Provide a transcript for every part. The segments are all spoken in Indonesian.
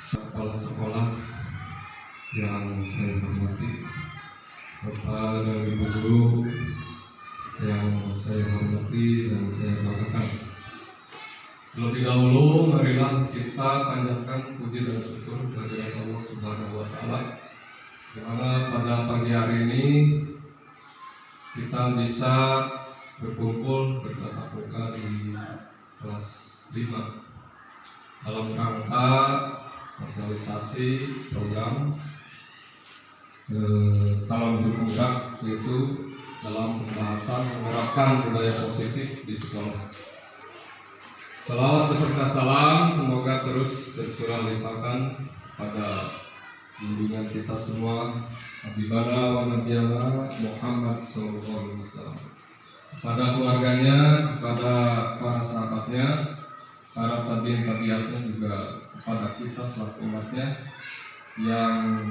kepala sekolah yang saya hormati, Bapak dan Ibu guru yang saya hormati dan saya banggakan. Terlebih dahulu, marilah kita panjatkan puji dan syukur kehadirat Allah Subhanahu wa Ta'ala, di mana pada pagi hari ini kita bisa berkumpul bertatap muka di kelas 5 dalam rangka sosialisasi program calon guru penggerak, yaitu dalam pembahasan menerapkan budaya positif di sekolah. Salawat beserta salam semoga terus tercurah limpahkan pada junjungan kita semua, Habibana wa Nabiyana Muhammad SAW, kepada keluarganya, kepada para sahabatnya, para tabiin tabiatnya, juga kepada kita selaku umatnya yang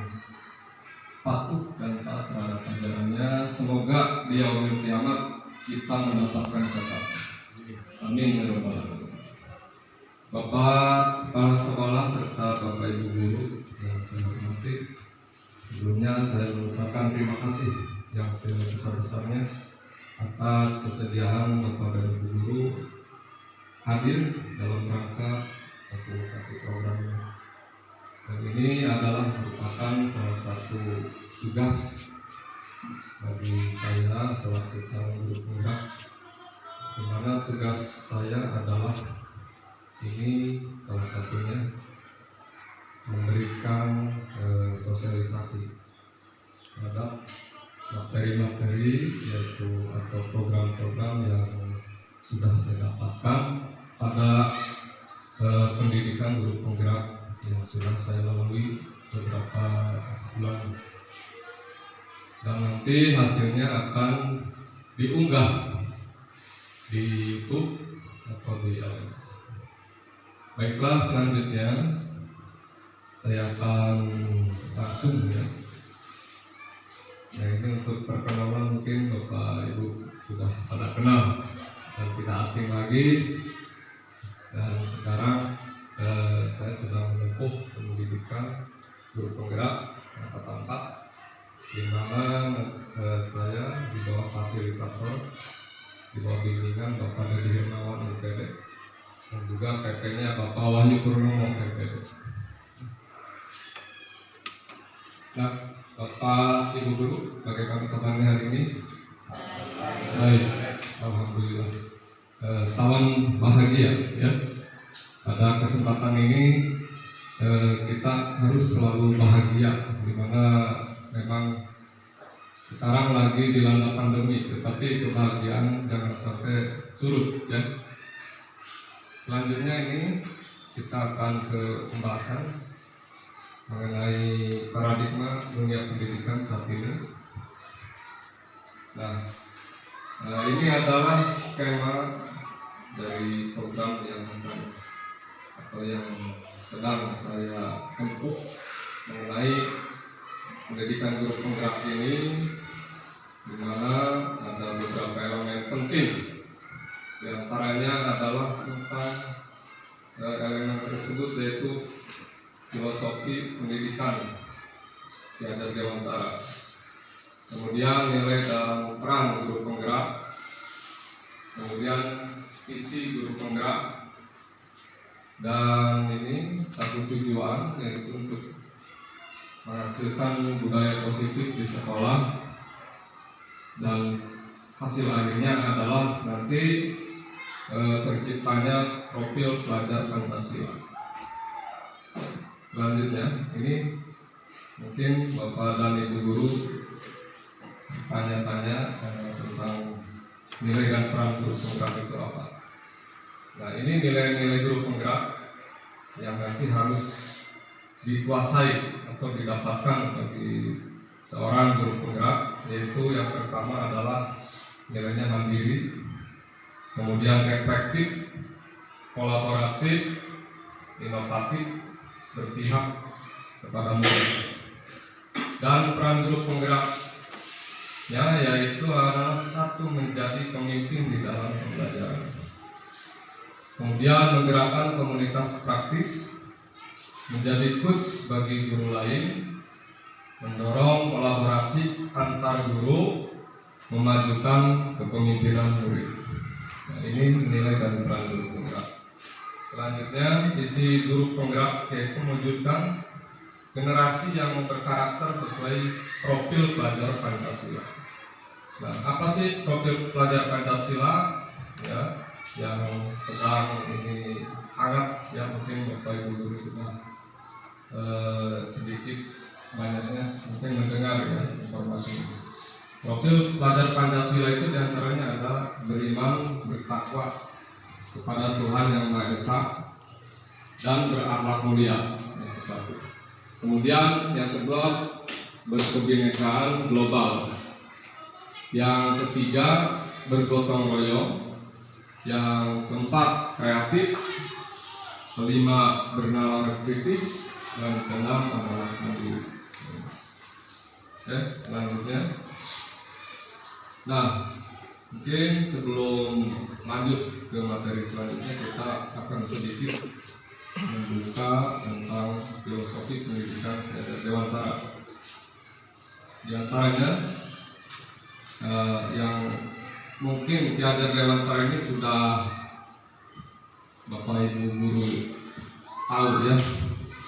patuh dan taat terhadap ajarannya. Semoga di yaumil kiamat kita mendapatkan syafaatnya. Amin ya rabbal alamin. Bapak kepala sekolah serta Bapak Ibu guru yang saya hormati, sebelumnya saya mengucapkan terima kasih yang sebesar-besarnya atas kesediaan Bapak dan Ibu guru hadir dalam rangka sosialisasi program ini. Dan ini adalah merupakan salah satu tugas bagi saya selaku calon guru penggerak, di mana tugas saya adalah ini salah satunya memberikan sosialisasi terhadap materi-materi yaitu atau program-program yang sudah saya dapatkan pada pendidikan guru penggerak yang sudah saya lalui beberapa bulan, dan nanti hasilnya akan diunggah di YouTube atau di LMS. Baiklah, selanjutnya saya akan langsung ya. Nah, ini untuk perkenalan mungkin Bapak Ibu sudah pada kenal dan tidak asing lagi. Dan sekarang saya sedang menempuh pendidikan guru penggerak angkatan 4, di mana saya di bawah fasilitator, di bawah bimbingan Bapak Dede Hermawan MPD, dan juga PP-nya Bapak Wahyu Purnomo MPD. Nah, Bapak Ibu guru, bagaimana kabarnya hari ini? Baik, alhamdulillah. Salam bahagia ya. Pada kesempatan ini kita harus selalu bahagia, dimana memang sekarang lagi dilanda pandemi, tetapi kebahagiaan jangan sampai surut ya. Selanjutnya ini kita akan ke pembahasan mengenai paradigma dunia pendidikan saat ini. Nah, ini adalah skema dari program yang atau yang sedang saya tempuh mengenai pendidikan guru penggerak ini, di mana ada beberapa elemen penting. Di antaranya adalah tentang elemen tersebut, yaitu filosofi pendidikan di Ajar Dewantara. Kemudian nilai dalam peran guru penggerak, kemudian visi guru penggerak, dan ini satu tujuan, yaitu untuk menghasilkan budaya positif di sekolah, dan hasil akhirnya adalah nanti terciptanya profil pelajar Pancasila. Selanjutnya ini mungkin Bapak dan Ibu guru tanya-tanya tentang nilai dan peran guru penggerak itu apa. Nah, ini nilai-nilai guru penggerak yang nanti harus dikuasai atau didapatkan bagi seorang guru penggerak, yaitu yang pertama adalah nilainya mandiri, kemudian efektif, kolaboratif, inovatif, berpihak kepada murid. Dan peran guru penggeraknya yaitu adalah satu, menjadi pemimpin di dalam pembelajaran, kemudian menggerakkan komunitas praktis, menjadi coach bagi guru lain, mendorong kolaborasi antar guru, memajukan kepemimpinan murid. Nah, ini nilai dan peran guru penggerak. Selanjutnya, visi guru penggerak yaitu mewujudkan generasi yang berkarakter sesuai profil pelajar Pancasila. Nah, apa sih profil pelajar Pancasila? Ya, yang sedang ini hangat, ya mungkin Bapak Ibu guru sudah sedikit banyaknya mungkin mendengar ya informasi ini. Profil pelajar Pancasila itu diantaranya adalah beriman, bertakwa kepada Tuhan Yang Maha Esa dan berakhlak mulia. Yang satu. Kemudian yang kedua, berkebinekaan global. Yang ketiga, bergotong royong. Yang keempat, kreatif. Kelima, bernalar kritis. Dan keenam adalah mandiri. Oke, selanjutnya. Nah, mungkin sebelum lanjut ke materi selanjutnya, kita akan sedikit membuka tentang filosofi pendidikan Dewantara. Di antaranya yang mungkin Ki Hajar Dewantara ini sudah Bapak Ibu guru tahu ya,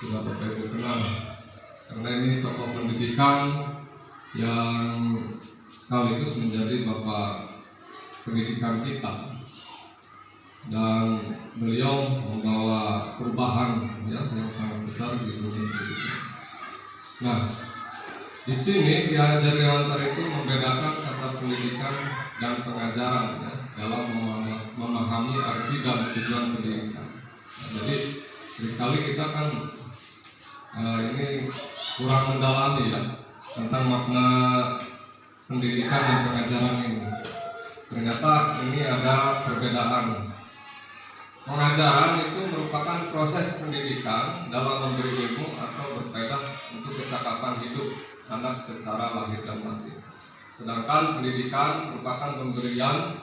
sudah Bapak Ibu kenal, karena ini tokoh pendidikan yang sekaligus menjadi bapak pendidikan kita, dan beliau membawa perubahan ya yang sangat besar di dunia pendidikan. Nah, di sini Ki Hajar Dewantara itu membedakan kata pendidikan dan pengajaran ya, dalam memahami arti dan tujuan pendidikan. Nah, jadi seringkali kita kan ini kurang mendalami ya tentang makna pendidikan dan pengajaran ini. Ternyata ini ada perbedaan. Pengajaran itu merupakan proses pendidikan dalam memberi ilmu atau berfaedah untuk kecakapan hidup anak secara lahir dan batin. Sedangkan pendidikan merupakan pemberian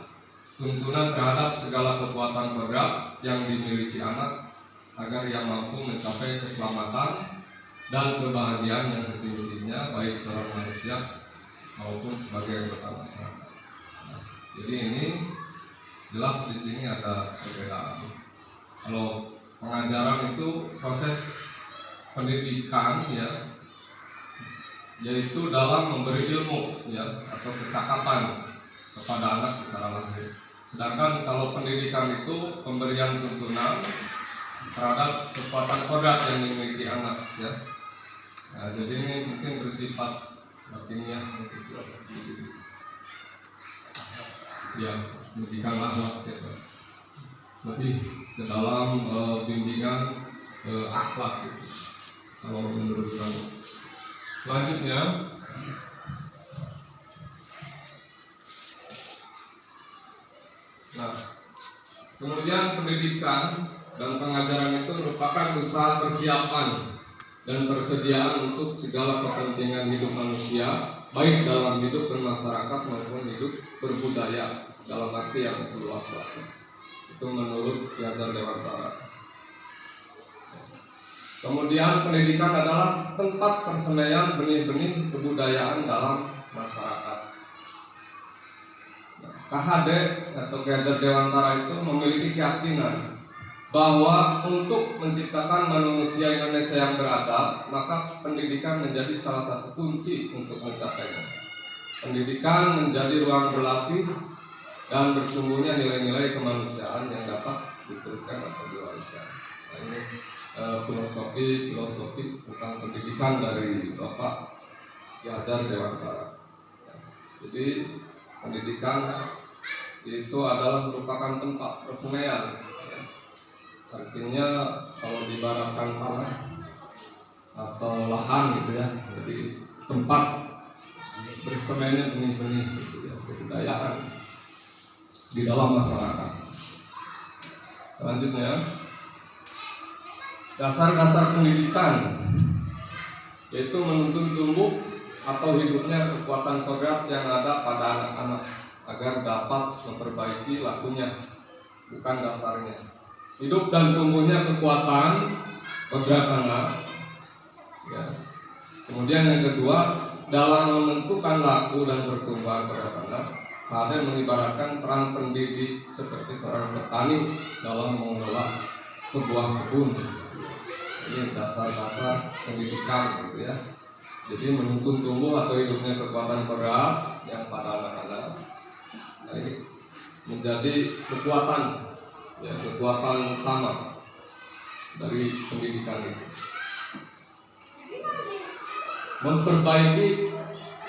tuntunan terhadap segala kekuatan bergerak yang dimiliki anak agar ia mampu mencapai keselamatan dan kebahagiaan yang setinggi-tingginya baik seorang manusia maupun sebagai anggota masyarakat. Nah, jadi ini jelas di sini ada perbedaan. Kalau pengajaran itu proses pendidikan ya, yaitu dalam memberi ilmu ya atau kecakapan kepada anak secara lahir. Sedangkan kalau pendidikan itu pemberian tuntunan terhadap kekuatan kodrat yang dimiliki anak ya. Nah, jadi ini mungkin bersifat batiniah gitu. Ya, pendidikan akhlak ya, lebih ke dalam bimbingan akhlak gitu. Kalau menurut kami. Selanjutnya, nah, kemudian pendidikan dan pengajaran itu merupakan usaha persiapan dan persediaan untuk segala kepentingan hidup manusia, baik dalam hidup bermasyarakat maupun hidup berbudaya dalam arti yang seluas-luasnya. Itu menurut Ki Hajar Dewantara. Kemudian pendidikan adalah tempat persemaian benih-benih kebudayaan dalam masyarakat. KHD atau Ki Hajar Dewantara itu memiliki keyakinan bahwa untuk menciptakan manusia Indonesia yang beradab, maka pendidikan menjadi salah satu kunci untuk mencapainya. Pendidikan menjadi ruang berlatih dan bertumbuhnya nilai-nilai kemanusiaan yang dapat diteruskan atau diwariskan. Nah, ini filosofi tentang pendidikan dari Bapak Ki Hajar Dewantara. Jadi pendidikan itu adalah merupakan tempat persemaian. Artinya kalau diibaratkan tanah atau lahan gitu ya, jadi tempat bersemainya benih-benih gitu ya, kebudayaan di dalam masyarakat. Selanjutnya, dasar-dasar pendidikan yaitu menuntun tumbuh atau hidupnya kekuatan kodrat yang ada pada anak-anak agar dapat memperbaiki lakunya, bukan dasarnya. Hidup dan tumbuhnya kekuatan kodrat anak. Ya. Kemudian yang kedua, dalam menentukan laku dan pertumbuhan kodrat anak, ada yang mengibaratkan peran pendidik seperti seorang petani dalam mengelola sebuah kebun. Ini dasar-dasar pendidikan gitu ya. Jadi menuntun tumbuh atau hidupnya kekuatan kodrat yang pada anak-anak. Nah, ini menjadi kekuatan, ya, kekuatan utama dari pendidikan itu. Memperbaiki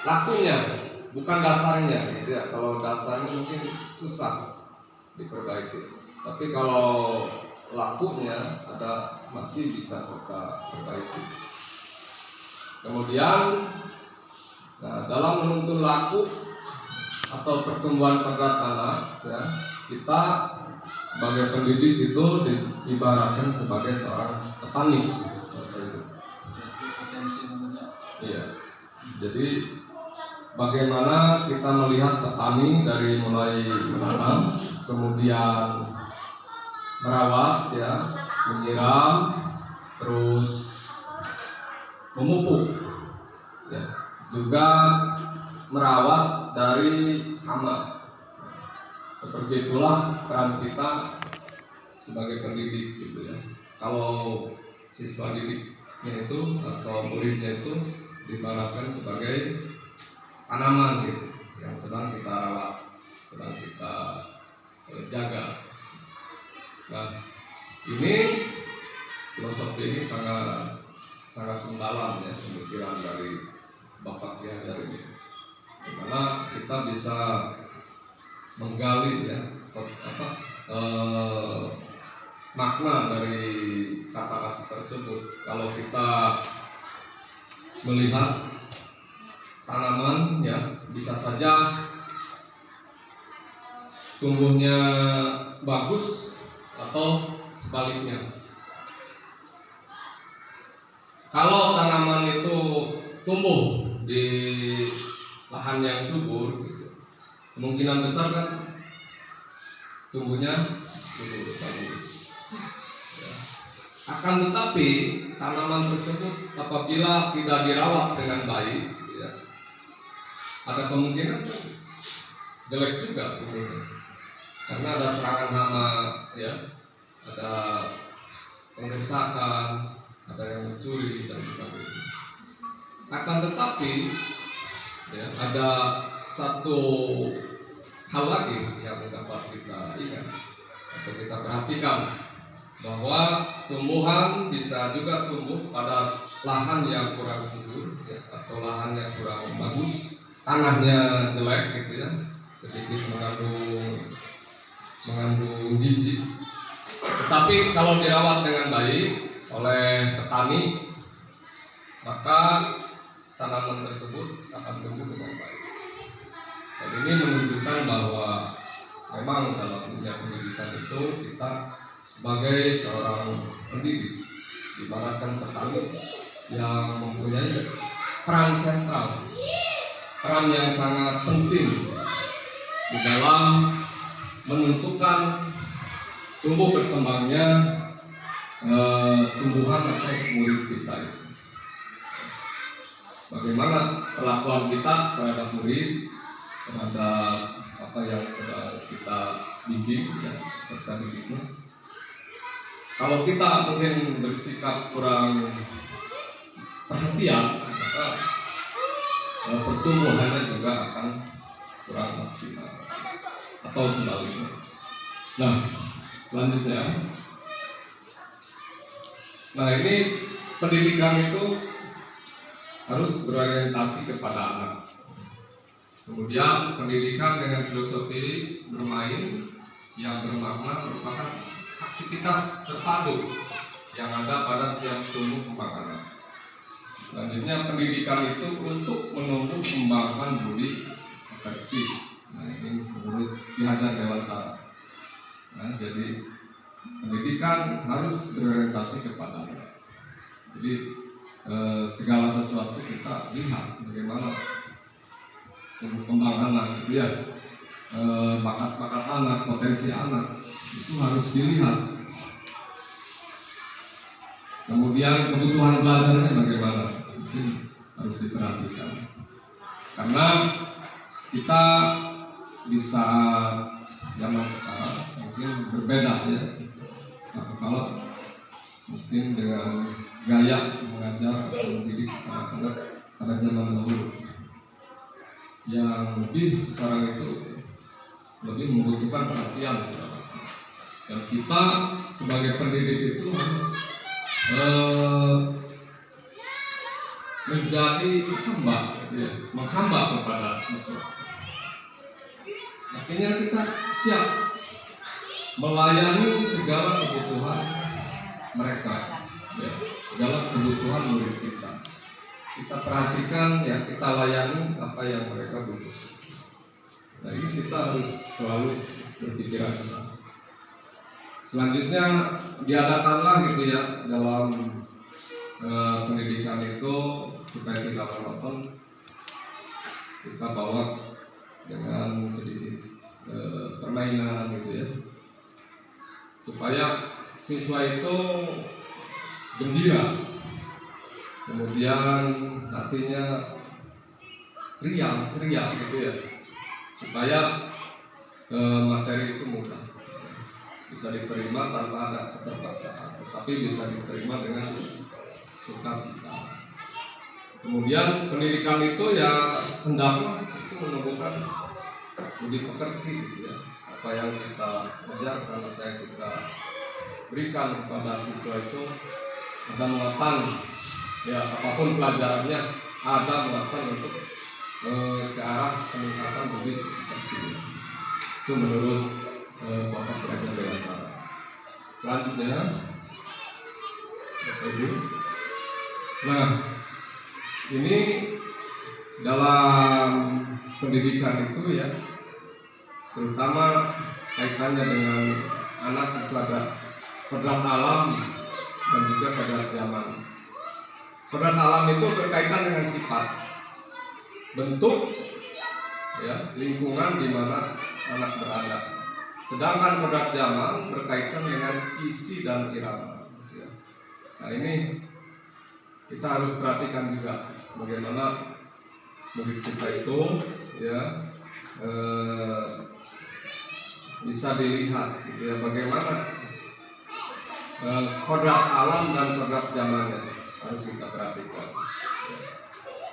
lakunya, bukan dasarnya, gitu ya. Kalau dasarnya mungkin susah diperbaiki, tapi kalau lakunya masih bisa kita perbaiki. Kemudian, dalam menuntun laku atau pertumbuhan kodrat anak, ya, kita sebagai pendidik itu diibaratkan sebagai seorang petani. Iya. Jadi bagaimana kita melihat petani dari mulai menanam, kemudian merawat, ya, menyiram, terus memupuk, ya, juga merawat dari hama. Seperti itulah peran kita sebagai pendidik, gitu ya. Kalau siswa didiknya itu atau muridnya itu diibaratkan sebagai tanaman, gitu, yang sedang kita rawat, sedang kita jaga. Nah, ini filosofi ini sangat mendalam, ya, pemikiran dari Bapak Ki Hajar ini, dimana kita bisa menggali, ya, makna dari kata-kata tersebut. Kalau kita melihat tanaman, ya, bisa saja tumbuhnya bagus atau sebaliknya. Kalau tanaman itu tumbuh di lahan yang subur, gitu, kemungkinan besar kan tumbuhnya bagus. Ya. Akan tetapi tanaman tersebut apabila tidak dirawat dengan baik, ya, ada kemungkinan jelek juga tumbuhnya, karena ada serangan hama, ya, ada pengerusakan, ada yang mencuri dan sebagainya. Akan tetapi, ya, ada satu hal lagi yang dapat kita ingat atau kita perhatikan, bahwa tumbuhan bisa juga tumbuh pada lahan yang kurang subur, ya, atau lahan yang kurang bagus, tanahnya jelek, gitu ya, sedikit mengandung gizi. Tetapi kalau dirawat dengan baik oleh petani, maka tanaman tersebut akan tumbuh dengan baik. Dan ini menunjukkan bahwa memang dalam dunia pendidikan itu kita sebagai seorang pendidik ibaratkan petani yang mempunyai peran sentral, peran yang sangat penting di dalam menentukan tumbuh berkembangnya tumbuhan atau murid kita itu. Bagaimana perlakuan kita terhadap murid, terhadap apa yang sedang kita bimbing, ya, serta didiknya. Kalau kita mungkin bersikap kurang perhatian, maka pertumbuhannya juga akan kurang maksimal atau sebaliknya. Nah, selanjutnya, ini pendidikan itu harus berorientasi kepada anak. Kemudian pendidikan dengan filosofi bermain yang bermakna merupakan aktivitas terpadu yang ada pada setiap tumbuh kembang anak. Selanjutnya pendidikan itu untuk menumbuh kembangkan budi pekerti. Nah, ini menurut Ki Hajar Dewantara. Nah, jadi pendidikan harus berorientasi kepada anak. Jadi segala sesuatu kita lihat bagaimana tumbuh kembang anak, gitu ya, bakat-bakat anak, potensi anak itu harus dilihat. Kemudian kebutuhan belajarnya bagaimana, mungkin harus diperhatikan. Karena kita di saat zaman sekarang mungkin berbeda ya. Kalau mungkin dengan gaya mengajar atau mendidik anak-anak pada zaman dahulu, yang lebih sekarang itu lebih membutuhkan perhatian. Dan kita sebagai pendidik itu harus menjadi hamba, ya, menghamba kepada siswa. Artinya kita siap melayani segala kebutuhan mereka, ya, segala kebutuhan murid kita. Kita perhatikan, ya, kita layani apa yang mereka butuh. Nah, ini kita harus selalu berpikiran ke sana. Selanjutnya diadakanlah gitu ya dalam pendidikan itu supaya tidak monoton, kita bawa dengan sedikit permainan gitu ya, supaya siswa itu gembira, kemudian hatinya riang, ceria gitu ya, supaya materi itu mudah, bisa diterima tanpa ada keterpaksaan, tetapi bisa diterima dengan sukacita. Kemudian pendidikan itu ya hendaknya itu menumbuhkan budi pekerti gitu ya. Apa yang kita ajarkan, apa yang kita berikan kepada siswa itu ada muatan, ya, apapun pelajarannya ada muatan untuk ke arah peningkatan budi pekerti. Itu menurut Bapak Pelajar Dewantara. Selanjutnya, nah, ini dalam pendidikan itu ya, terutama kaitannya dengan anak itu ada kodrat alam dan juga kodrat zaman. Kodrat alam itu berkaitan dengan sifat, bentuk, ya, lingkungan di mana anak berada. Sedangkan kodrat zaman berkaitan dengan isi dan irama. Ya. Nah, ini kita harus perhatikan juga bagaimana murid kita itu ya bisa dilihat gitu ya, bagaimana kodrat alam dan kodrat zamannya harus kita perhatikan. Ya.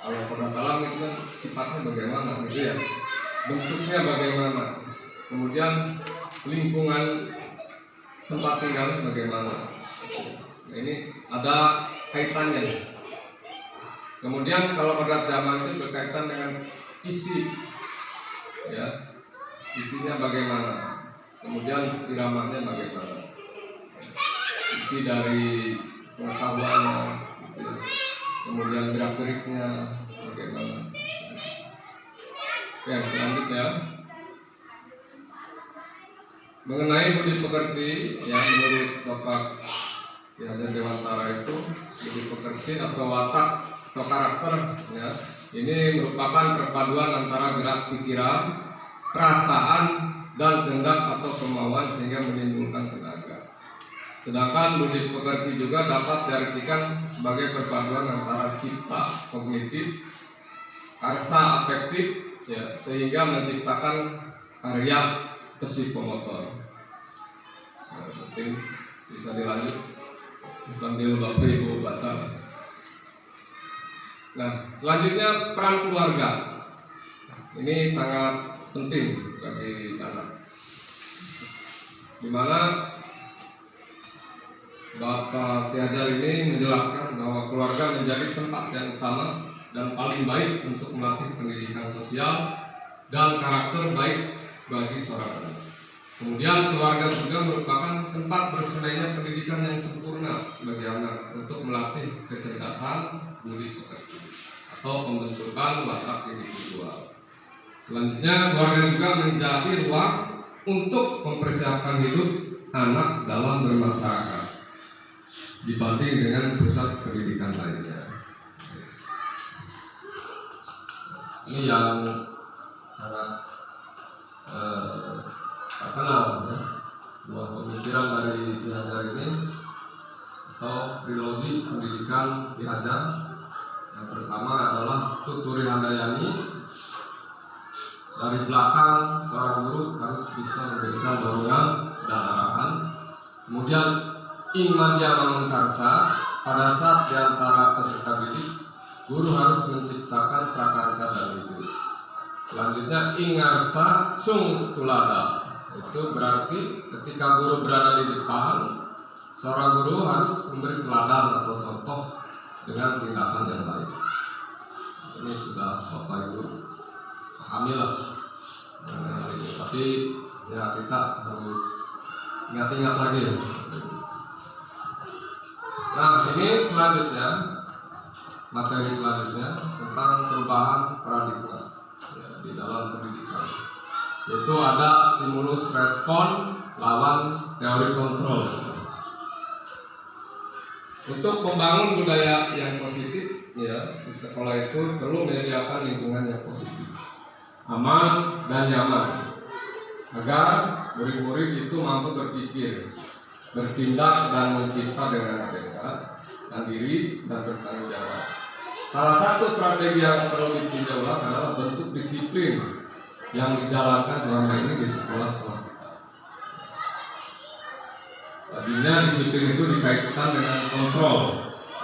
Kalau kodrat alam itu kan sifatnya bagaimana gitu ya, bentuknya bagaimana, kemudian lingkungan tempat tinggalnya bagaimana. Nah, ini ada kaitannya. Kemudian kalau kodrat zaman itu berkaitan dengan isi, ya, isinya bagaimana, kemudian iramanya bagaimana, isi dari pengetahuannya, gitu ya. Kemudian gerak-geriknya bagaimana. Ya, selanjutnya mengenai budi pekerti, ya, menurut Bapak Pelajar Dewantara itu budi pekerti atau watak atau karakter, ya, ini merupakan perpaduan antara gerak pikiran, perasaan, dan kehendak atau kemauan sehingga menimbulkan tenaga. Sedangkan budi pekerti juga dapat diartikan sebagai perpaduan antara cipta kognitif, karsa afektif, ya, sehingga menciptakan karya psikomotor. Nah, mungkin bisa dilanjut sambil Bapak Ibu baca. Nah, selanjutnya peran keluarga. Ini sangat penting bagi anak. Dimana Bapak Piajar ini menjelaskan bahwa keluarga menjadi tempat yang utama dan paling baik untuk melatih pendidikan sosial dan karakter baik bagi seorang anak. Kemudian keluarga juga merupakan tempat berselainya pendidikan yang sempurna bagi anak untuk melatih kecerdasan, budi pekerti, atau pembentukan watak individual. Selanjutnya keluarga juga menjadi ruang untuk mempersiapkan hidup anak dalam bermasyarakat dibanding dengan pusat pendidikan lainnya. Ini yang sangat terkenal, ya, buah pemikiran dari Piajar ini atau trilogi pendidikan Ki Hajar. Yang pertama adalah Tuturi Handayani. Dari belakang seorang guru harus bisa memberikan dorongan dan arahan. Kemudian Ing Madya Mangunkarsa, pada saat diantara peserta didik, guru harus menciptakan prakarsa dan ide. Selanjutnya Ingarsa Sung Tulada, itu berarti ketika guru berada di depan, seorang guru harus memberi teladan atau contoh dengan tindakan yang baik. Ini sudah Bapak Ibu pahami lah. Tapi ya kita harus ingat-ingat lagi ya. Nah, ini selanjutnya, materi selanjutnya tentang perubahan paradigma ya, di dalam pendidikan, yaitu ada stimulus respon lawan teori kontrol. Untuk membangun budaya yang positif ya, di sekolah itu perlu menyediakan lingkungan yang positif, aman dan nyaman, agar murid-murid itu mampu berpikir, bertindak dan mencipta dengan diri dan bertanggung jawab. Salah satu strategi yang perlu ditinjau adalah bentuk disiplin yang dijalankan selama ini di sekolah-sekolah kita. Tadinya disiplin itu dikaitkan dengan kontrol,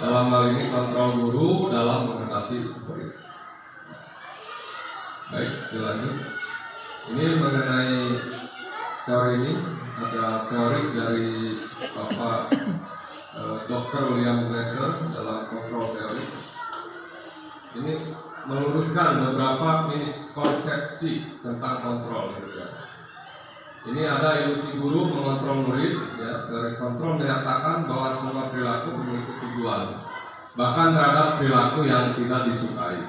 dalam hal ini kontrol guru dalam menghadapi murid. Baik, dilanjut. Ini mengenai teori ini, ada teori dari Bapak Dr. William Glasser dalam kontrol teori. Ini meluruskan beberapa miskonsepsi tentang kontrol gitu ya. Ini ada ilusi guru mengontrol murid ya. Teori kontrol menyatakan bahwa semua perilaku memiliki tujuan, bahkan terhadap perilaku yang tidak disukai.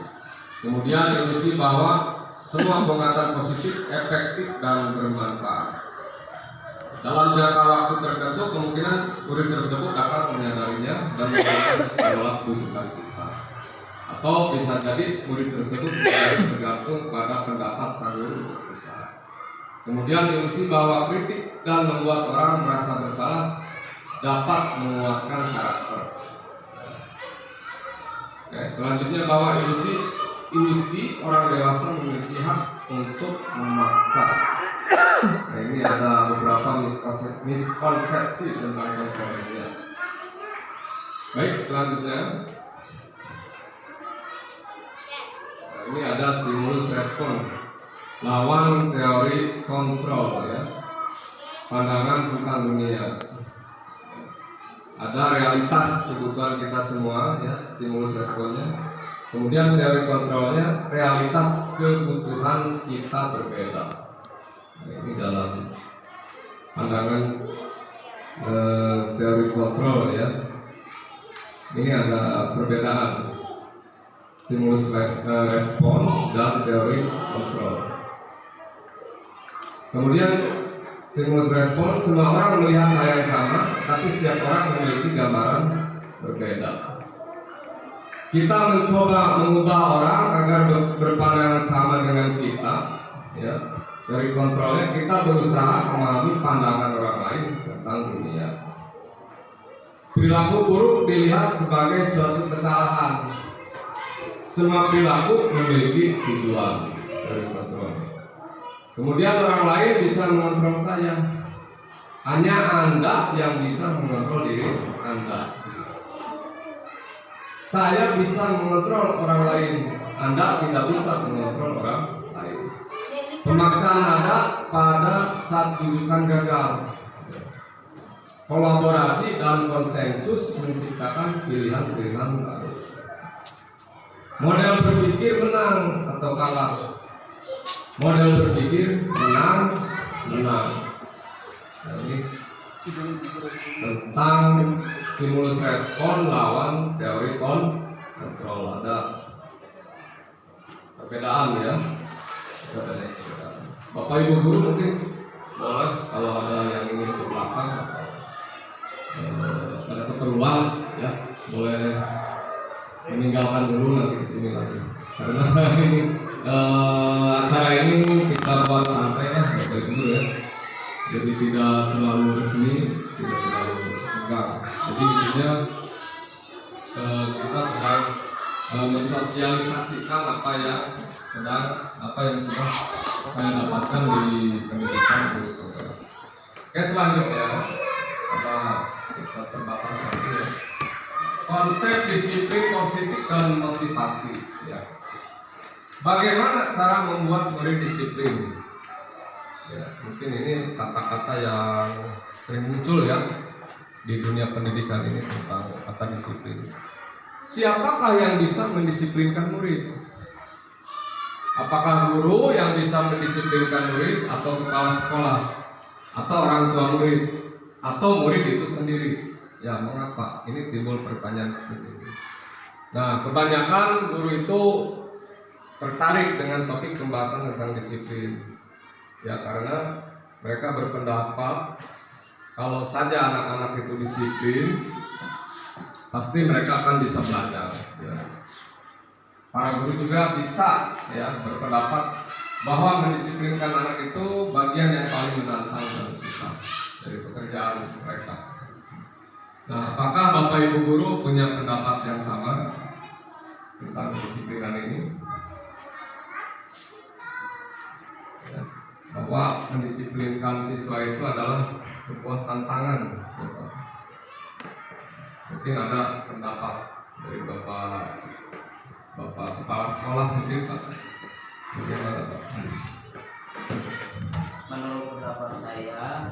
Kemudian ilusi bahwa semua pengetahuan positif efektif dan bermanfaat. Dalam jangka waktu tertentu kemungkinan murid tersebut akan menyadarinya dan menolak rujukan kita. Atau bisa jadi murid tersebut tergantung pada pendapat sang guru untuk berusaha. Kemudian ilusi bahwa kritik dan membuat orang merasa bersalah dapat menguatkan karakter. Oke, selanjutnya bahwa ilusi orang dewasa memiliki hak untuk memaksa. Nah, ini ada beberapa miskonsepsi tentang kontrol ini. Baik, selanjutnya ini ada stimulus respon lawan teori kontrol ya. Pandangan tentang dunia. Ada realitas kebutuhan kita semua ya, stimulus responnya. Kemudian teori kontrolnya, realitas kebutuhan kita berbeda. Nah, ini dalam pandangan teori kontrol ya. Ini ada perbedaan stimulus respon dan teori kontrol. Kemudian stimulus respon, semua orang melihat hal yang sama, tapi setiap orang memiliki gambaran berbeda. Kita mencoba mengubah orang agar berpandangan sama dengan kita ya. Dari kontrolnya kita berusaha memahami pandangan orang lain tentang dunia. Perilaku buruk dilihat sebagai suatu kesalahan. Semua perilaku memiliki tujuan dari kontrol. Kemudian orang lain bisa mengontrol saya. Hanya Anda yang bisa mengontrol diri Anda. Saya bisa mengontrol orang lain. Anda tidak bisa mengontrol orang lain. Pemaksaan ada pada saat rujukan gagal. Kolaborasi dan konsensus menciptakan pilihan-pilihan baru. Model berpikir menang atau kalah. Model berpikir menang. Nah, ini tentang stimulus respon lawan teori kontrol. Ada perbedaan ya. Bapak Ibu guru mungkin boleh kalau ada yang ingin ke belakang ada keperluan ya boleh meninggalkan dulu nanti ke sini lagi karena ini acara ini kita buat santai ya Bapak Ibu ya, jadi tidak terlalu resmi, tidak terlalu tegang. Jadi intinya kita sedang mensosialisasikan apa yang sudah saya dapatkan di pendidikan guru penggerak. Oke, selanjutnya karena kita terbatas waktu ya. Konsep disiplin positif dan motivasi ya. Bagaimana cara membuat murid disiplin? Ya, mungkin ini kata-kata yang sering muncul ya di dunia pendidikan ini tentang kata disiplin. Siapakah yang bisa mendisiplinkan murid? Apakah guru yang bisa mendisiplinkan murid, atau kepala sekolah, atau orang tua murid, atau murid itu sendiri? Ya, mengapa? Ini timbul pertanyaan seperti ini. Nah, kebanyakan guru itu tertarik dengan topik pembahasan tentang disiplin. Ya, karena mereka berpendapat kalau saja anak-anak itu disiplin, pasti mereka akan bisa belajar. Ya. Para guru juga bisa ya berpendapat bahwa mendisiplinkan anak itu bagian yang paling menantang dan susah dari pekerjaan mereka. Nah, apakah Bapak Ibu guru punya pendapat yang sama tentang kedisiplinan ini? Ya, bahwa mendisiplinkan siswa itu adalah sebuah tantangan. Ya, mungkin ada pendapat dari Bapak kepala sekolah mungkin Pak. Bagaimana Pak? Menurut pendapat saya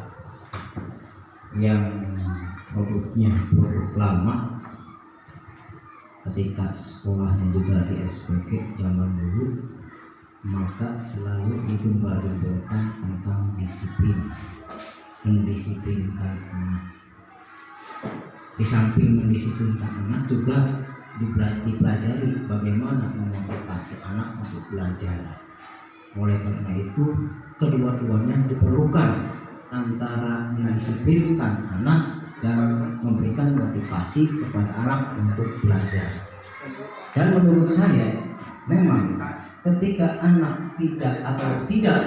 yang produk lama ketika sekolahnya juga di SPG zaman dulu, maka selalu digembar-gemborkan tentang disiplin, mendisiplinkan anak. Di samping mendisiplinkan anak juga dipelajari bagaimana memotivasi anak untuk belajar. Oleh karena itu kedua-duanya diperlukan, antara mendisiplinkan anak dan memberikan motivasi kepada anak untuk belajar. Dan menurut saya memang ketika anak tidak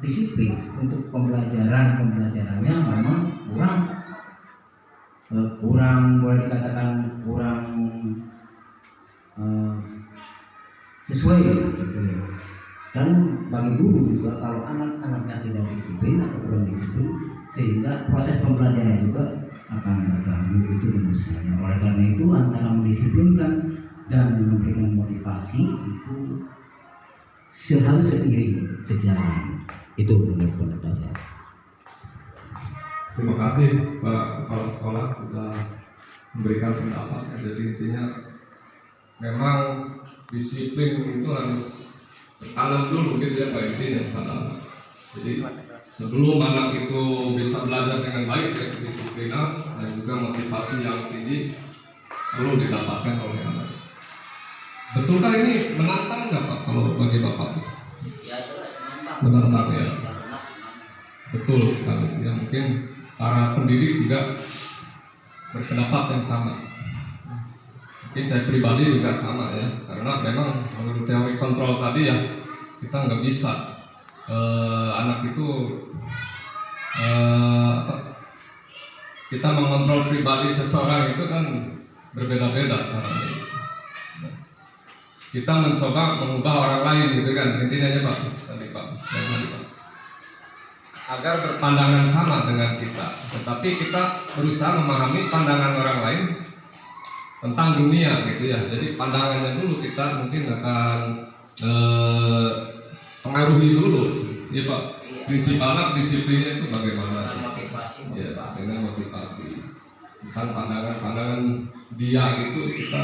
disiplin untuk pembelajarannya memang kurang boleh dikatakan kurang sesuai gitu. Dan bagi guru juga kalau anak-anaknya tidak disiplin atau kurang disiplin, sehingga proses pembelajaran juga akan terganggu, itu menurut saya. Oleh karena itu antara mendisiplinkan dan memberikan motivasi itu harus seiring sejalan. Itu menurut pendapat saya. Terima kasih Pak Kepala Sekolah sudah memberikan pendapatnya. Jadi intinya memang disiplin itu harus tertanam dulu gitu ya Pak, intinya pada anak. Jadi sebelum anak itu bisa belajar dengan baik ya, kedisiplinan dan juga motivasi yang tinggi perlu didapatkan oleh anak. Betulkah ini menantang nggak Pak kalau bagi Bapak? Ya jelas menantang ya. Betul sekali. Ya mungkin para pendidik juga berpendapat yang sama. Mungkin saya pribadi juga sama ya, karena memang menurut teori kontrol tadi ya kita nggak bisa anak itu kita mengontrol pribadi seseorang itu kan berbeda-beda caranya. Kita mencoba mengubah orang lain gitu kan, intinya Pak tadi Pak, agar berpandangan sama dengan kita, tetapi kita berusaha memahami pandangan orang lain tentang dunia gitu ya. Jadi pandangannya dulu kita mungkin akan pengaruhi dulu ya Pak. Prinsip anak disiplinnya itu bagaimana? Motivasi. Ya, dengan motivasi. Bukan pandangan dia itu kita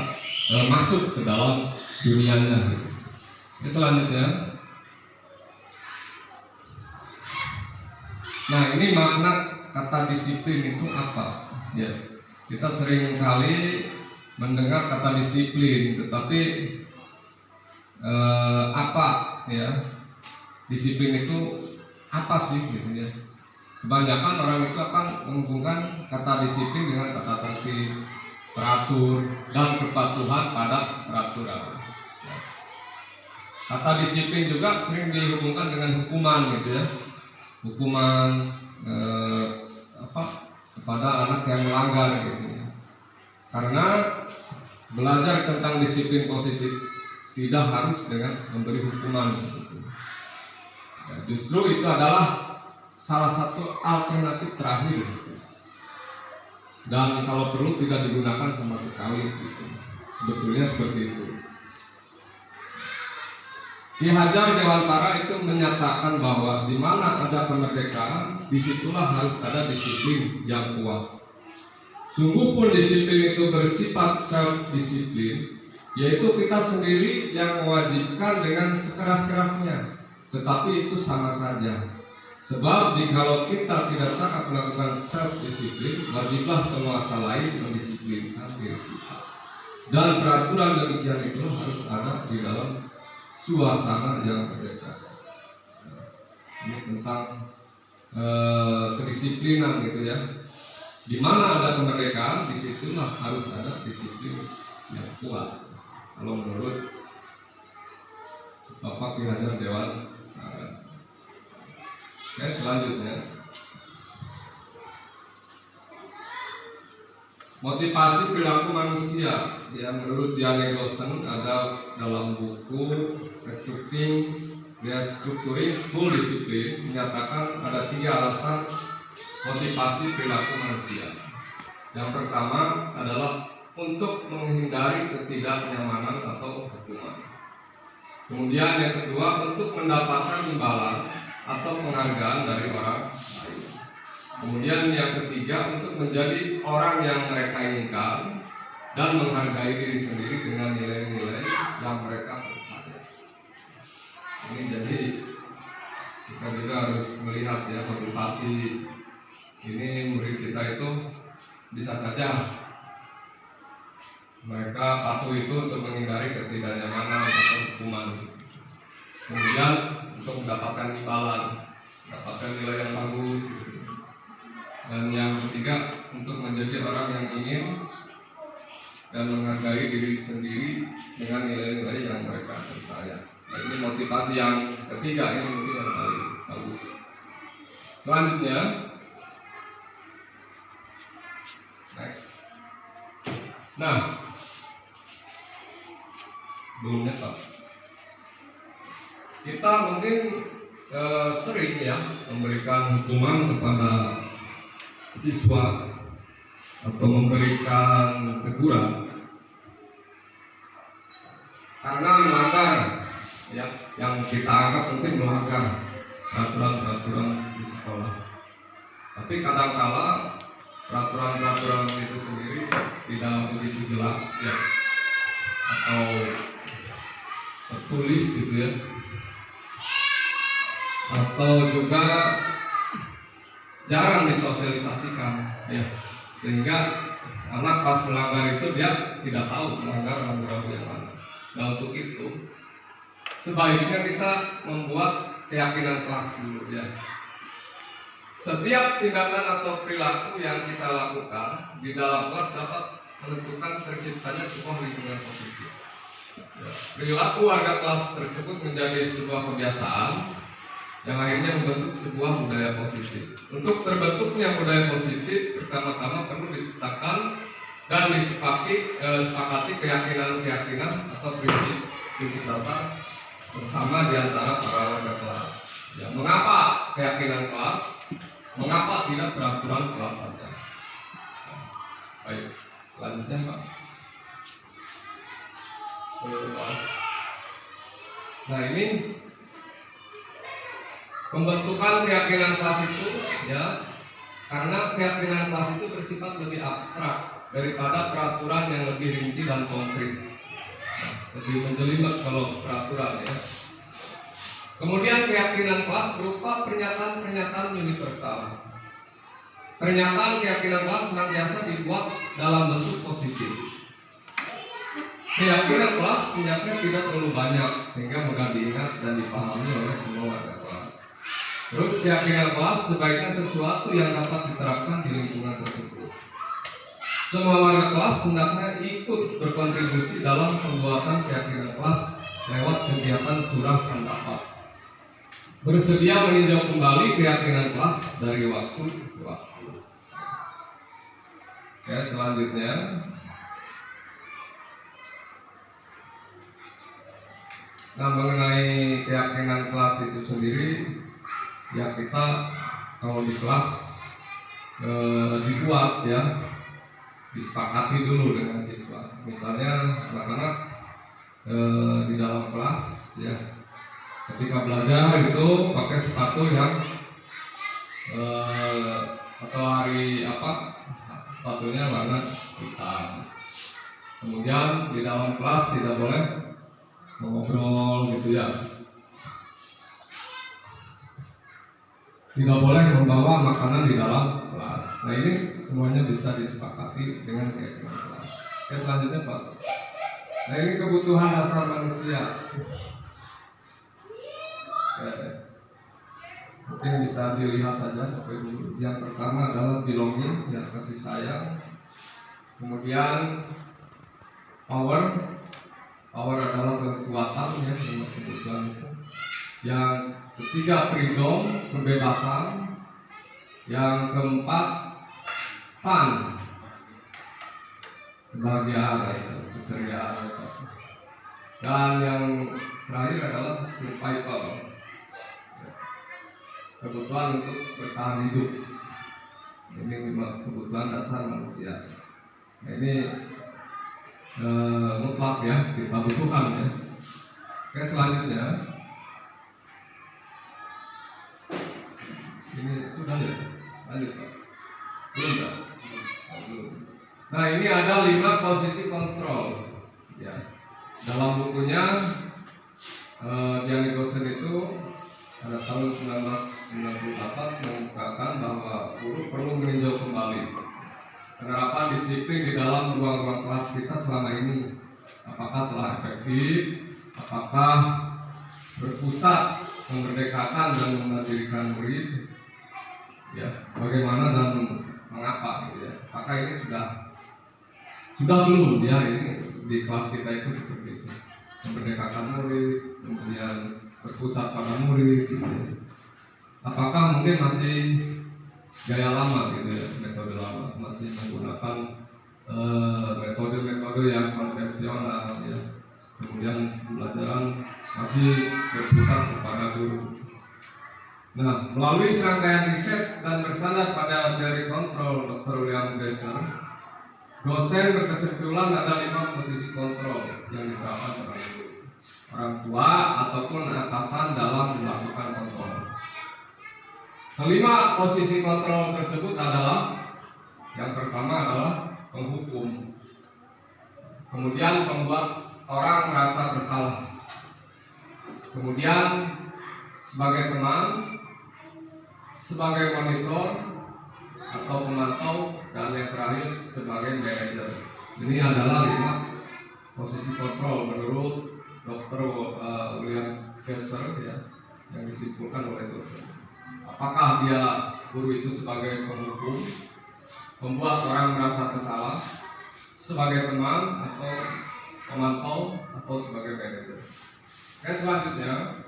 masuk ke dalam dunianya gitu. Oke, selanjutnya. Nah, ini makna kata disiplin itu apa? Ya, kita sering kali mendengar kata disiplin, tetapi apa ya? Disiplin itu apa sih gitu ya? Kebanyakan orang itu akan menghubungkan kata disiplin dengan kata tertib, teratur, dan kepatuhan pada peraturan. Kata disiplin juga sering dihubungkan dengan hukuman gitu ya. Hukuman kepada anak yang melanggar gitu ya. Karena belajar tentang disiplin positif tidak harus dengan memberi hukuman sebetulnya. Ya, justru itu adalah salah satu alternatif terakhir. Dan kalau perlu tidak digunakan sama sekali gitu. Sebetulnya seperti itu. Ki Hajar Dewantara itu menyatakan bahwa di mana ada kemerdekaan, disitulah harus ada disiplin yang kuat. Sungguh pun disiplin itu bersifat self-disiplin, yaitu kita sendiri yang mewajibkan dengan sekeras-kerasnya. Tetapi itu sama saja. Sebab jikalau kita tidak cakap melakukan self-disiplin, wajiblah penguasa lain mendisiplinkan diri kita. Dan peraturan demikian itu harus ada di dalam suasana yang merdeka. Ini tentang kedisiplinan gitu ya. Di mana ada kemerdekaan, disitulah harus ada disiplin yang kuat. Kalau menurut Bapak Ki Hajar Dewantara. Oke, selanjutnya motivasi perilaku manusia yang menurut Dian Eagleson ada dalam buku Restructuring School Discipline, menyatakan ada 3 alasan motivasi perilaku manusia. Yang pertama adalah untuk menghindari ketidaknyamanan atau hukuman. Kemudian yang kedua untuk mendapatkan imbalan atau penghargaan dari orang lain. Kemudian yang ketiga untuk menjadi orang yang mereka inginkan dan menghargai diri sendiri dengan nilai-nilai yang mereka percaya. Ini jadi kita juga harus melihat ya, motivasi ini murid kita itu bisa saja mereka patuh itu untuk menghindari ketidaknyamanan atau hukuman. Kemudian untuk mendapatkan imbalan, mendapatkan nilai yang bagus gitu. Dan yang ketiga untuk menjadi orang yang ingin dan menghargai diri sendiri dengan nilai-nilai yang mereka percaya. Nah, ini motivasi yang ketiga, ini mungkin yang paling bagus. Selanjutnya, next. Nah, sebelumnya Pak, kita mungkin sering ya memberikan hukuman kepada siswa atau memberikan teguran karena melanggar ya, yang kita anggap mungkin melanggar peraturan-peraturan di sekolah. Tapi kadang-kala peraturan-peraturan itu sendiri tidak begitu jelas ya, atau tertulis gitu ya, atau juga jarang disosialisasikan ya, sehingga anak pas melanggar itu dia tidak tahu melanggar rambu-rambu yang mana. Nah, untuk itu sebaiknya kita membuat keyakinan kelas dulu ya. Setiap tindakan atau perilaku yang kita lakukan di dalam kelas dapat menentukan terciptanya sebuah lingkungan positif ya. Perilaku warga kelas tersebut menjadi sebuah kebiasaan yang akhirnya membentuk sebuah budaya positif. Untuk terbentuknya budaya positif, pertama-tama perlu diciptakan dan disepakati keyakinan-keyakinan atau prinsip dasar bersama di antara para warga kelas. Ya, mengapa keyakinan kelas? Mengapa tidak peraturan kelas saja? Baik, selanjutnya Pak. Nah, ini pembentukan keyakinan kelas itu ya, karena keyakinan kelas itu bersifat lebih abstrak daripada peraturan yang lebih rinci dan konkret. Lebih menjelimet kalau peraturan ya. Kemudian keyakinan kelas berupa pernyataan-pernyataan universal. Pernyataan keyakinan kelas senantiasa dibuat dalam bentuk positif. Keyakinan kelas sebenarnya tidak terlalu banyak sehingga mudah diingat dan dipahami oleh semua warga kelas. Terus keyakinan kelas sebaiknya sesuatu yang dapat diterapkan di lingkungan tersebut. Semua warga kelas hendaknya ikut berkontribusi dalam pembuatan keyakinan kelas lewat kegiatan curah pendapat. Bersedia meninjau kembali keyakinan kelas dari waktu ke waktu. Ya, selanjutnya Nah, mengenai keyakinan kelas itu sendiri, ya kita kalau di kelas dibuat ya, disepakati dulu dengan siswa. Misalnya anak-anak di dalam kelas ya, ketika belajar itu pakai sepatu yang atau hari apa, sepatunya warna hitam. Kemudian di dalam kelas tidak boleh mengobrol gitu ya, tidak boleh membawa makanan di dalam kelas. Nah, ini semuanya bisa disepakati dengan keyakinan kelas. Oke, selanjutnya Pak. Nah, ini kebutuhan dasar manusia. Mungkin bisa dilihat saja Bapak Ibu. Yang pertama adalah belonging, ya, kasih sayang. Kemudian power adalah kekuatan ya, kebutuhan itu. Yang ketiga freedom, kebebasan. Yang keempat fun, kebahagiaan, keceriaan. Dan yang terakhir adalah survival, kebutuhan untuk bertahan hidup. Ini 5 kebutuhan dasar manusia. Nah, ini mutlak ya, kita butuhkan ya. Oke, selanjutnya ini sudah ya, lanjut Pak. Belum ya? Belum. Nah, ini ada 5 posisi kontrol ya. Dalam bukunya Gianni Gosen itu pada tahun 1998 mengungkapkan bahwa guru perlu meninjau kembali penerapan disiplin di dalam ruang-ruang kelas kita selama ini. Apakah telah efektif? Apakah berpusat memerdekakan dan memandirikan murid? Ya, bagaimana dan mengapa gitu ya? Apakah ini sudah belum ya, ini di kelas kita itu seperti itu, memerdekakan murid, kemudian berpusat pada murid gitu ya. Apakah mungkin masih gaya lama gitu ya, metode lama, masih menggunakan metode-metode yang konvensional ya, kemudian pembelajaran masih berpusat kepada guru. Nah, melalui serangkaian riset dan bersandar pada teori kontrol Dr. William Glasser, dosen berkesimpulan ada 5 posisi kontrol yang diterapkan seorang guru, orang tua ataupun atasan dalam melakukan kontrol. Kelima posisi kontrol tersebut adalah, yang pertama adalah penghukum, kemudian membuat orang merasa bersalah, kemudian sebagai teman, sebagai monitor atau pemantau, dan yang terakhir sebagai manajer. Ini adalah 5 posisi kontrol menurut Dr. William Glasser ya, yang disimpulkan oleh dosen. Apakah dia guru itu sebagai penghukum, membuat orang merasa bersalah, sebagai teman atau pemantau, atau sebagai manajer? Oke, selanjutnya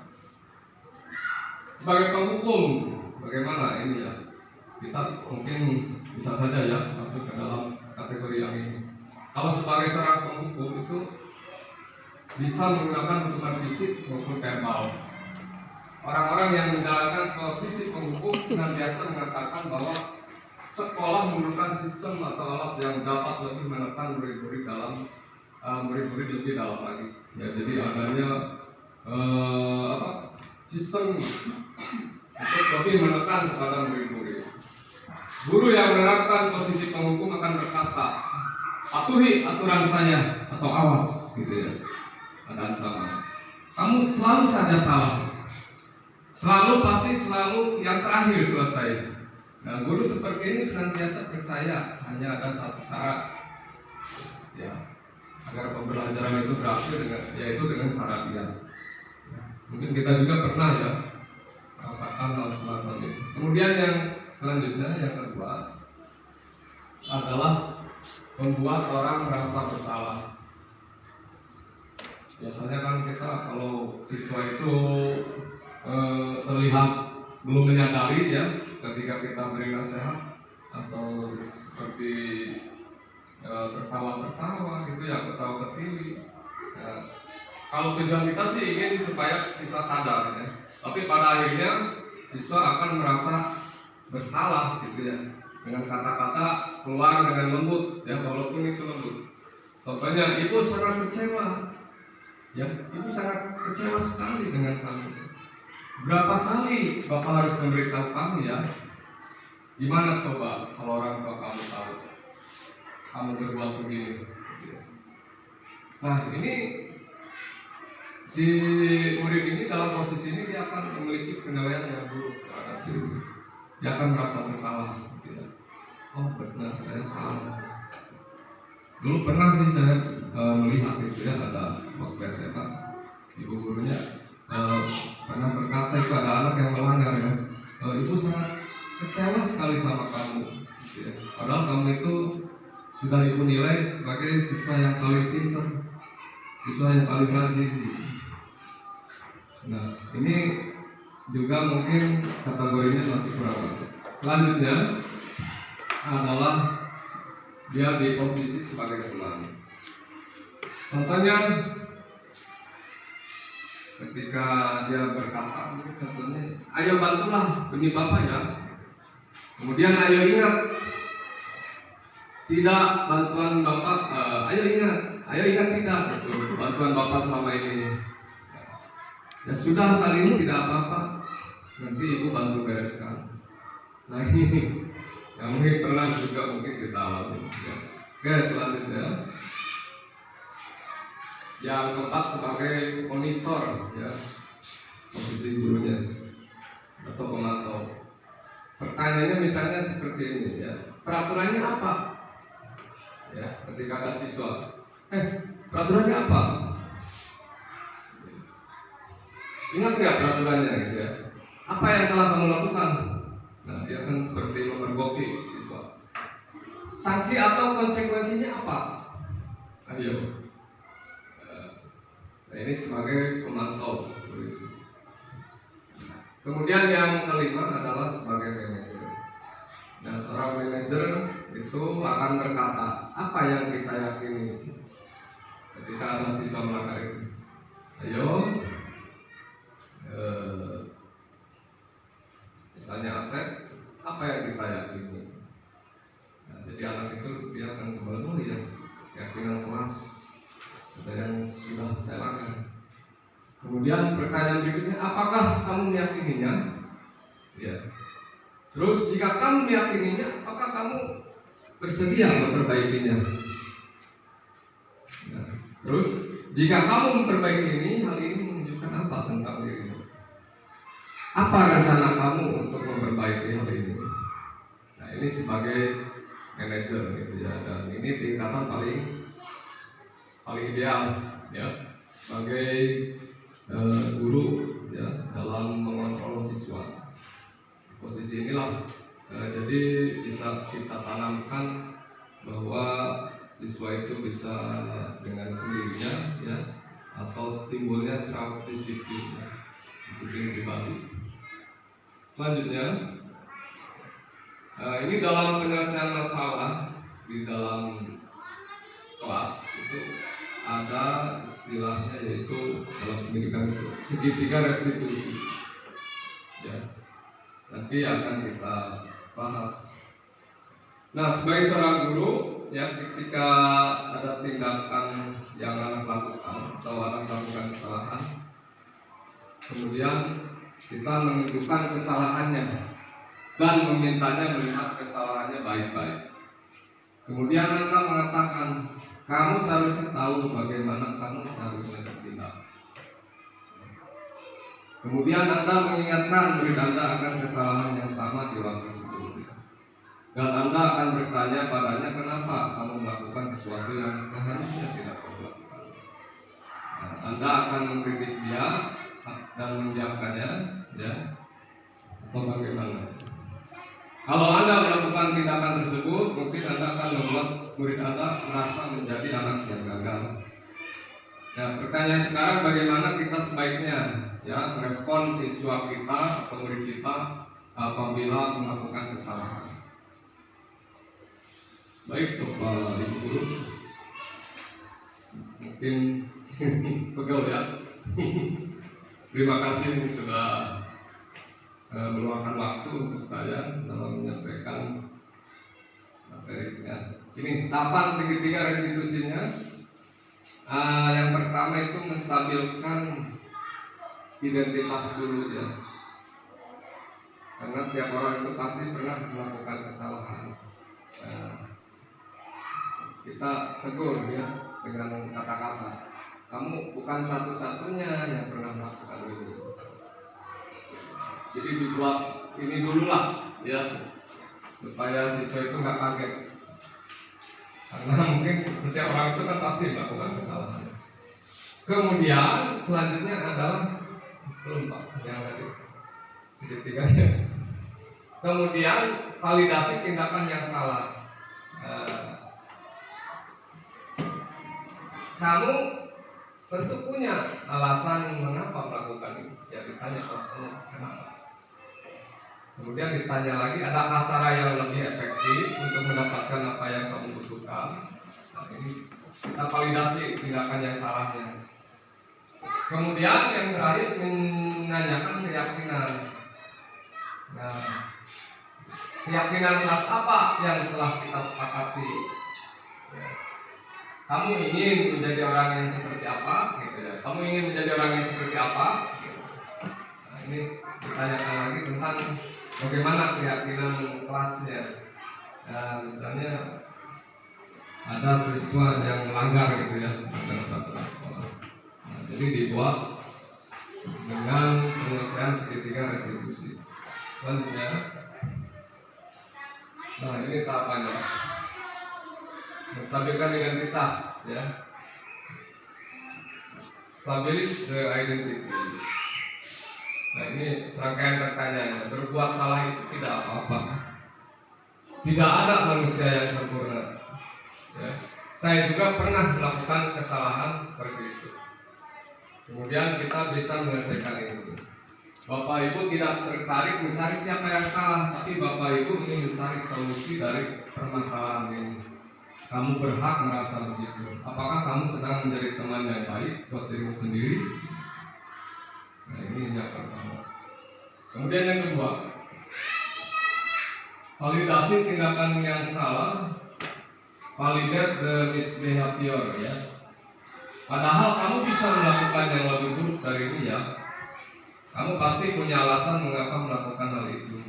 sebagai penghukum, bagaimana ini ya? Kita mungkin bisa saja ya masuk ke dalam kategori yang ini. Kalau sebagai seorang penghukum itu bisa menggunakan hukuman fisik maupun verbal. Orang-orang yang menjalankan posisi penghukum senantiasa mengatakan bahwa sekolah memerlukan sistem atau alat yang dapat lebih menekan murid-murid lebih dalam lagi. Ya, jadi adanya sistem untuk lebih menekan kepada murid-murid. Guru yang menerapkan posisi penghukum akan berkata, patuhi aturan saya atau awas gitu ya. Ada ancaman. Kamu selalu saja salah. Selalu yang terakhir selesai. Nah, guru seperti ini senantiasa percaya hanya ada satu cara ya, agar pembelajaran itu berakhir yaitu dengan cara dia. Ya, mungkin kita juga pernah ya merasakan hal semacam itu. Kemudian yang selanjutnya, yang kedua adalah membuat orang merasa bersalah. Biasanya kan kita kalau siswa itu terlihat belum menyadari ya, ketika kita beri nasihat atau seperti tertawa-tertawa gitu ya, ketawa-ketiwi ya, Kalau tujuan kita sih ingin supaya siswa sadar ya. Tapi pada akhirnya siswa akan merasa bersalah gitu ya. Dengan kata-kata keluar dengan lembut ya, walaupun itu lembut. Contohnya, ibu sangat kecewa ya, ibu sangat kecewa sekali dengan kamu. Berapa kali bapak harus memberitahu kamu ya? Gimana coba kalau orang tua kamu tahu kamu berbuat begini? Nah ini si murid ini dalam posisi ini dia akan memiliki penilaian yang buruk terhadap diri. Dia akan merasa bersalah. Oh benar saya salah. Dulu pernah sih saya melihat itu ya, ada waktu SMA ibu gurunya pernah berkata itu ada anak yang melanggar ya. Ibu sangat kecewa sekali sama kamu gitu ya. Padahal kamu itu sudah ibu nilai sebagai siswa yang paling pintar, siswa yang paling rajin gitu. Nah ini juga mungkin kategorinya masih kurang bagus. Selanjutnya adalah dia di posisi sebagai teman. Contohnya ketika dia berkata, contohnya, ayo bantulah demi bapak ya. Kemudian ayo ingat, tidak bantuan bapak, ayo ingat tidak gitu, bantuan bapak selama ini. Ya sudah kali ini tidak apa-apa, nanti ibu bantu bereskan. Nah ini yang mungkin pernah juga mungkin kita alami ya. Oke selanjutnya yang keempat sebagai monitor ya, posisi gurunya atau pemantau. Pertanyaannya misalnya seperti ini ya, peraturannya apa? Ya, ketika ada siswa, peraturannya apa? Ingat nggak peraturannya gitu ya? Apa yang telah kamu lakukan? Nah, dia akan seperti memergoki siswa. Sanksi atau konsekuensinya apa? Ayo. Nah, ini sebagai pemantau. Kemudian yang kelima adalah sebagai manajer. Nah, seorang manajer itu akan berkata, apa yang kita yakini ketika ada siswa melanggar itu? Ayo, misalnya Asep, apa yang kita yakini? Nah, jadi anak itu dia akan kembali dulu ya, keyakinan kelas ada yang sudah saya langgar. Kemudian pertanyaan berikutnya, apakah kamu meyakininya? Ya. Terus jika kamu meyakininya, apakah kamu bersedia memperbaikinya? Nah, terus jika kamu memperbaiki ini, hal ini menunjukkan apa tentang dirimu? Apa rencana kamu untuk memperbaiki hal ini? Nah ini sebagai manajer gitu ya, dan ini tingkatan paling ideal ya sebagai guru ya dalam mengontrol siswa. Posisi inilah jadi bisa kita tanamkan bahwa siswa itu bisa dengan sendirinya ya, atau timbulnya self disiplin ya, disiplin pribadi. Selanjutnya ini dalam penyelesaian masalah di dalam kelas itu ada istilahnya yaitu dalam pendidikan itu segitiga restitusi ya, nanti akan kita bahas. Nah sebagai seorang guru ya, ketika ada tindakan yang anak lakukan atau anak melakukan kesalahan, kemudian kita menunjukkan kesalahannya dan memintanya melihat kesalahannya baik-baik. Kemudian Anda mengatakan, kamu seharusnya tahu bagaimana kamu seharusnya bertindak. Kemudian Anda mengingatkan murid Anda akan kesalahan yang sama di waktu sebelumnya. Dan Anda akan bertanya padanya, kenapa kamu melakukan sesuatu yang seharusnya tidak kamu lakukan. Nah, Anda akan mengkritik dia dan mendiamkannya ya, atau bagaimana? Kalau Anda melakukan tindakan tersebut, mungkin Anda akan membuat murid Anda merasa menjadi anak yang gagal. Ya, pertanyaan sekarang, bagaimana kita sebaiknya ya merespon siswa kita atau murid kita apabila melakukan kesalahan? Baik, Bapak Ibu Guru, mungkin Pegel ya. Terima kasih sudah meluangkan waktu untuk saya dalam menyampaikan materinya. Ini tahapan segitiga restitusinya. Yang pertama itu menstabilkan identitas dulu ya. Karena setiap orang itu pasti pernah melakukan kesalahan. Kita tegur ya dengan kata-kata. Kamu bukan satu-satunya yang pernah melakukan ini. Jadi dibuat ini dulu lah ya, supaya siswa itu nggak kaget. Karena mungkin setiap orang itu kan pasti melakukan kesalahan. Kemudian selanjutnya adalah belum Pak, yang tadi segitiganya. Kemudian validasi tindakan yang salah. Kamu tentu punya alasan mengapa melakukan ini. Ya ditanya alasannya kenapa. Kemudian ditanya lagi, adakah cara yang lebih efektif untuk mendapatkan apa yang kamu butuhkan? Nah, ini kita validasi tindakan yang salahnya. Kemudian yang terakhir menanyakan keyakinan. Nah, keyakinan kelas apa yang telah kita sepakati? Ya. Kamu ingin menjadi orang yang seperti apa? Gitu ya. Kamu ingin menjadi orang yang seperti apa? Gitu. Nah, ini ditanyakan lagi tentang bagaimana keyakinan kelasnya. Nah, misalnya ada siswa yang melanggar gitu ya, melanggar peraturan sekolah. Nah, jadi dibuat dengan penyelesaian segitiga restitusi. Selanjutnya, nah ini tahapannya, menstabilkan identitas ya, stabilis the identity. Nah ini serangkaian pertanyaannya. Berbuat salah itu tidak apa-apa. Tidak ada manusia yang sempurna ya. Saya juga pernah melakukan kesalahan seperti itu. Kemudian kita bisa menyelesaikan itu. Bapak Ibu tidak tertarik mencari siapa yang salah, tapi Bapak Ibu ingin mencari solusi dari permasalahan ini. Kamu berhak merasa begitu. Apakah kamu sedang menjadi teman yang baik buat dirimu sendiri? Nah ini yang pertama. Kemudian yang kedua, validasi tindakan yang salah, validate the misbehavior ya. Padahal kamu bisa melakukan yang lebih buruk dari ini ya. Kamu pasti punya alasan mengapa melakukan hal itu.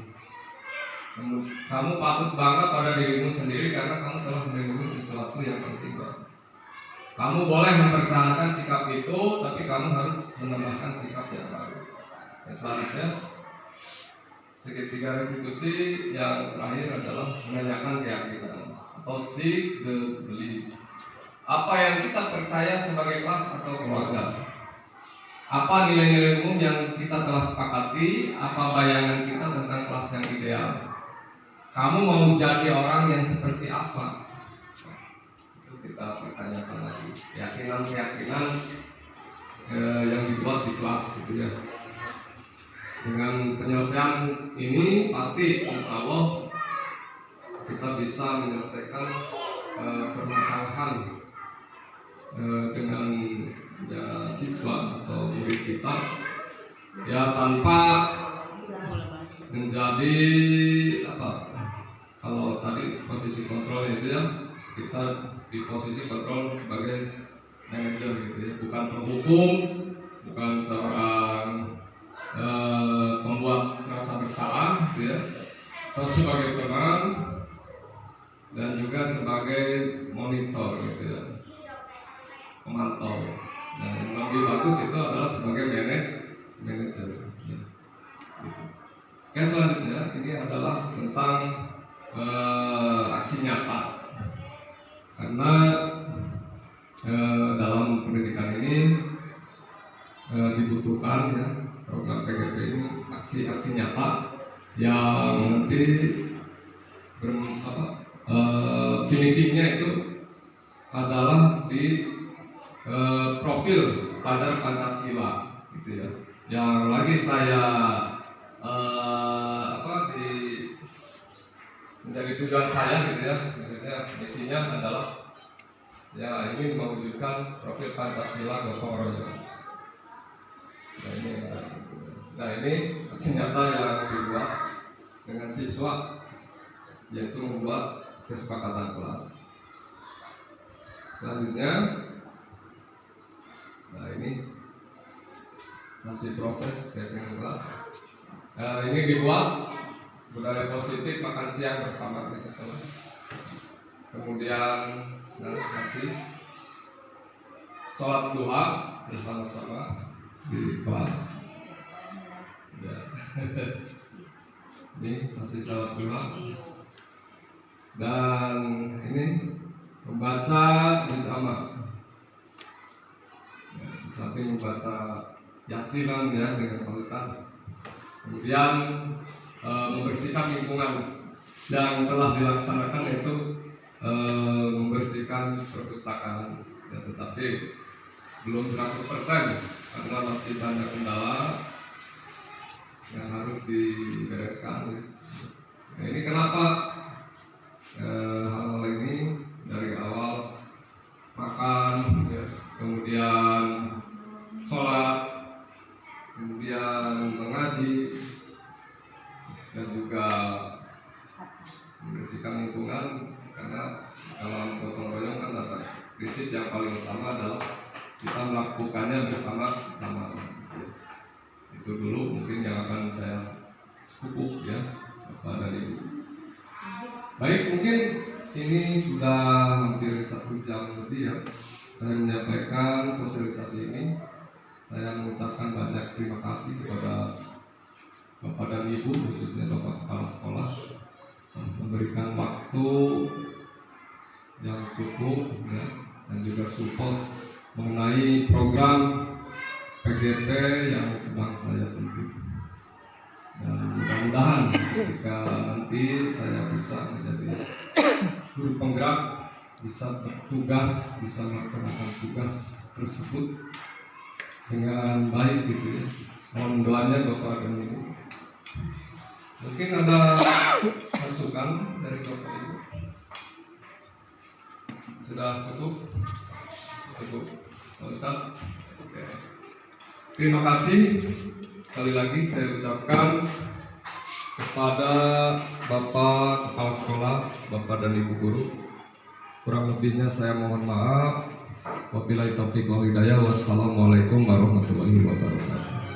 Kamu patut bangga pada dirimu sendiri karena kamu telah melindungi sesuatu yang penting. Kamu boleh mempertahankan sikap itu, tapi kamu harus menambahkan sikap yang baru. Selanjutnya, segitiga restitusi yang terakhir adalah menanyakan keyakinan atau seek the belief. Apa yang kita percaya sebagai kelas atau keluarga? Apa nilai-nilai umum yang kita telah sepakati? Apa bayangan kita tentang kelas yang ideal? Kamu mau jadi orang yang seperti apa? Itu kita pertanyakan lagi. Keyakinan-keyakinan yang dibuat di kelas gitu ya. Dengan penyelesaian ini pasti insya Allah kita bisa menyelesaikan permasalahan dengan ya, siswa atau murid kita ya tanpa menjadi apa, kalau tadi posisi kontrol itu ya kita di posisi kontrol sebagai manajer gitu ya, bukan penghukum, bukan seorang pembuat merasa bersalah gitu ya, atau sebagai teman dan juga sebagai monitor gitu ya, pemantau. Nah, yang lebih bagus itu adalah sebagai manajer. Ya. Gitu. Oke, selanjutnya ini adalah tentang aksi nyata. Karena dalam pendidikan ini dibutuhkan ya program PGP ini aksi-aksi nyata yang nanti finishingnya itu adalah di profil pelajar Pancasila gitu ya. Yang lagi saya menjadi tujuan saya gitu ya, maksudnya misinya adalah Ya, ini mewujudkan profil Pancasila gotong royong. Nah ini senjata yang dibuat dengan siswa, yaitu membuat kesepakatan kelas. Selanjutnya, nah ini masih proses catering kelas. Ini dibuat budaya positif makan siang bersama di sekolah. Kemudian kasih sholat duha bersama-sama di kelas. Ya. Ini masih sholat duha. Dan ini membaca bersama. Di samping membaca yasinan ya dengan Pak Ustaz. Kemudian membersihkan lingkungan yang telah dilaksanakan, yaitu membersihkan perpustakaan ya, tetapi belum 100% karena masih banyak kendala yang harus dibereskan ya. Nah, ini kenapa hal-hal ini dari awal makan ya, kemudian sholat, kemudian mengaji, dan juga membersihkan lingkungan, karena dalam gotong royong kan ada prinsip yang paling utama adalah kita melakukannya bersama-sama. Itu dulu mungkin yang akan saya pupuk ya Bapak dan Ibu. Baik, mungkin ini sudah hampir 1 jam lebih ya saya menyampaikan sosialisasi ini. Saya mengucapkan banyak terima kasih kepada Bapak dan Ibu, khususnya Bapak Kepala Sekolah, memberikan waktu yang cukup ya, dan juga support mengenai program PGP yang sedang saya tempuh. Dan mudah-mudahan ketika nanti saya bisa menjadi guru penggerak, bisa bertugas, bisa melaksanakan tugas tersebut dengan baik gitu ya. Mohon doanya Bapak dan Ibu. Mungkin ada masukan dari Bapak Ibu. Sudah cukup? Cukup, Pak Ustaz. Oke. Terima kasih. Sekali lagi saya ucapkan kepada Bapak Kepala Sekolah, Bapak dan Ibu Guru. Kurang lebihnya saya mohon maaf. Wabillahi taufiq wal hidayah. Wassalamualaikum warahmatullahi wabarakatuh.